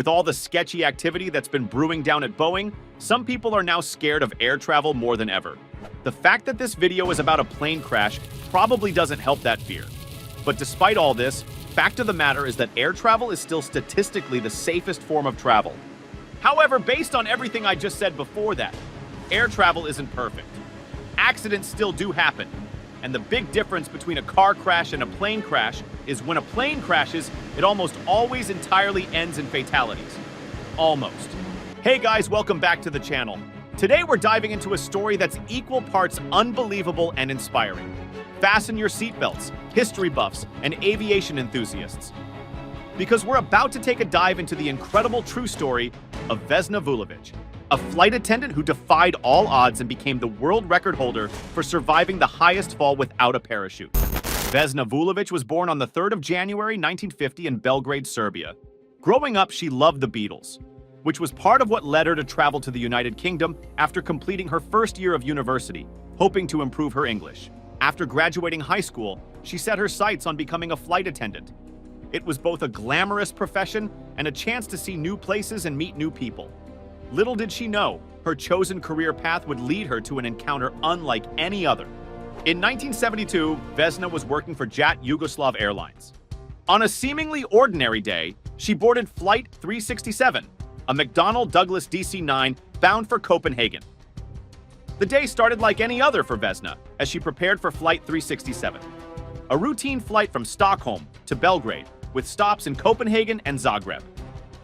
all the sketchy activity that's been brewing down at Boeing, some people are now scared of air travel more than ever. The fact that this video is about a plane crash probably doesn't help that fear. But despite all this, fact of the matter is that air travel is still statistically the safest form of travel. However, based on everything I just said before that, air travel isn't perfect. Accidents still do happen. And the big difference between a car crash and a plane crash is when a plane crashes, it almost always entirely ends in fatalities. Almost. Hey guys, welcome back to the channel. Today we're diving into a story that's equal parts unbelievable and inspiring. Fasten your seatbelts, history buffs, and aviation enthusiasts. Because we're about to take a dive into the incredible true story of Vesna Vulović, a flight attendant who defied all odds and became the world record holder for surviving the highest fall without a parachute. Vesna Vulović was born on the 3rd of January 1950 in Belgrade, Serbia. Growing up, she loved the Beatles, which was part of what led her to travel to the United Kingdom after completing her first year of university, hoping to improve her English. After graduating high school, she set her sights on becoming a flight attendant. It was both a glamorous profession and a chance to see new places and meet new people. Little did she know, her chosen career path would lead her to an encounter unlike any other. In 1972, Vesna was working for JAT Yugoslav Airlines. On a seemingly ordinary day, she boarded Flight 367, a McDonnell Douglas DC-9 bound for Copenhagen. The day started like any other for Vesna, as she prepared for Flight 367, a routine flight from Stockholm to Belgrade, with stops in Copenhagen and Zagreb.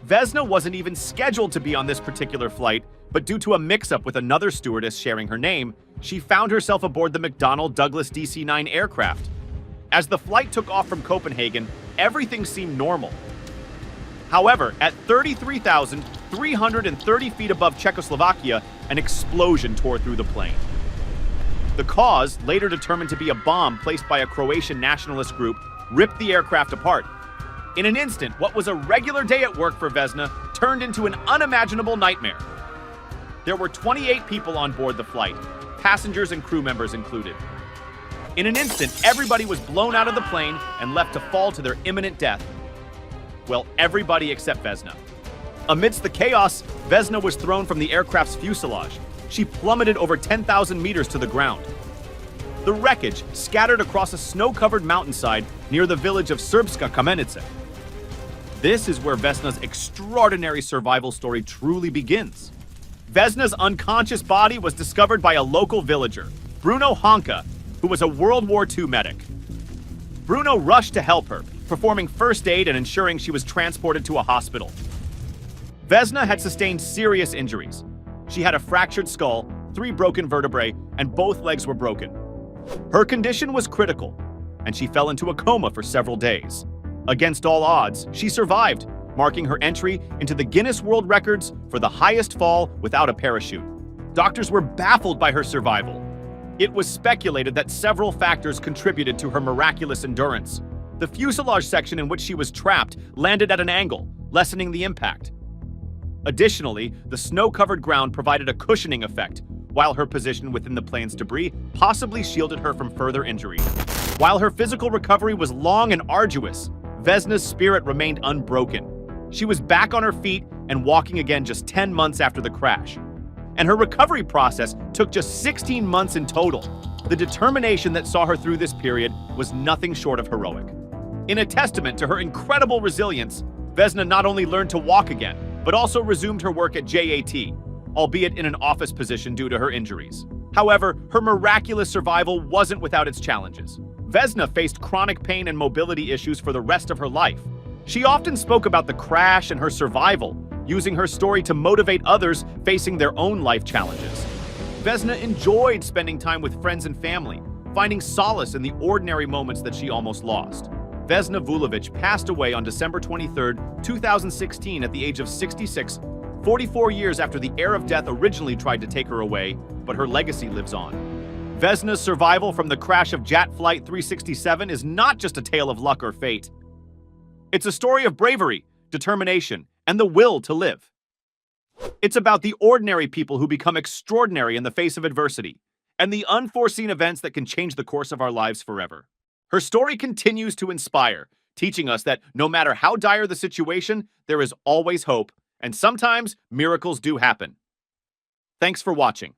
Vesna wasn't even scheduled to be on this particular flight, but due to a mix-up with another stewardess sharing her name, she found herself aboard the McDonnell Douglas DC-9 aircraft. As the flight took off from Copenhagen, everything seemed normal. However, at 33,330 feet above Czechoslovakia, an explosion tore through the plane. The cause, later determined to be a bomb placed by a Croatian nationalist group, ripped the aircraft apart. In an instant, what was a regular day at work for Vesna turned into an unimaginable nightmare. There were 28 people on board the flight, passengers and crew members included. In an instant, everybody was blown out of the plane and left to fall to their imminent death. Well, everybody except Vesna. Amidst the chaos, Vesna was thrown from the aircraft's fuselage. She plummeted over 10,000 meters to the ground. The wreckage scattered across a snow-covered mountainside near the village of 𝐟𝐨𝐫𝐿. This is where Vesna's extraordinary survival story truly begins. Vesna's unconscious body was discovered by a local villager, Bruno 𝐬𝐿𝐫, who was a World War II medic. Bruno rushed to help her, performing first aid and ensuring she was transported to a hospital. Vesna had sustained serious injuries. She had a fractured skull, 3 broken vertebrae, and both legs were broken. Her condition was critical, and she fell into a coma for several days. Against all odds, she survived, marking her entry into the Guinness World Records for the highest fall without a parachute. Doctors were baffled by her survival. It was speculated that several factors contributed to her miraculous endurance. The fuselage section in which she was trapped landed at an angle, lessening the impact. Additionally, the snow-covered ground provided a cushioning effect, while her position within the plane's debris possibly shielded her from further injury. While her physical recovery was long and arduous, Vesna's spirit remained unbroken. She was back on her feet and walking again just 10 months after the crash. And her recovery process took just 16 months in total. The determination that saw her through this period was nothing short of heroic. In a testament to her incredible resilience, Vesna not only learned to walk again, but also resumed her work at JAT, albeit in an office position due to her injuries. However, her miraculous survival wasn't without its challenges. Vesna faced chronic pain and mobility issues for the rest of her life. She often spoke about the crash and her survival, using her story to motivate others facing their own life challenges. Vesna enjoyed spending time with friends and family, finding solace in the ordinary moments that she almost lost. Vesna Vulović passed away on December 23, 2016 at the age of 66, 44 years after the air of death originally tried to take her away, but her legacy lives on. Vesna's survival from the crash of JAT Flight 367 is not just a tale of luck or fate. It's a story of bravery, determination, and the will to live. It's about the ordinary people who become extraordinary in the face of adversity, and the unforeseen events that can change the course of our lives forever. Her story continues to inspire, teaching us that no matter how dire the situation, there is always hope, and sometimes miracles do happen. Thanks for watching.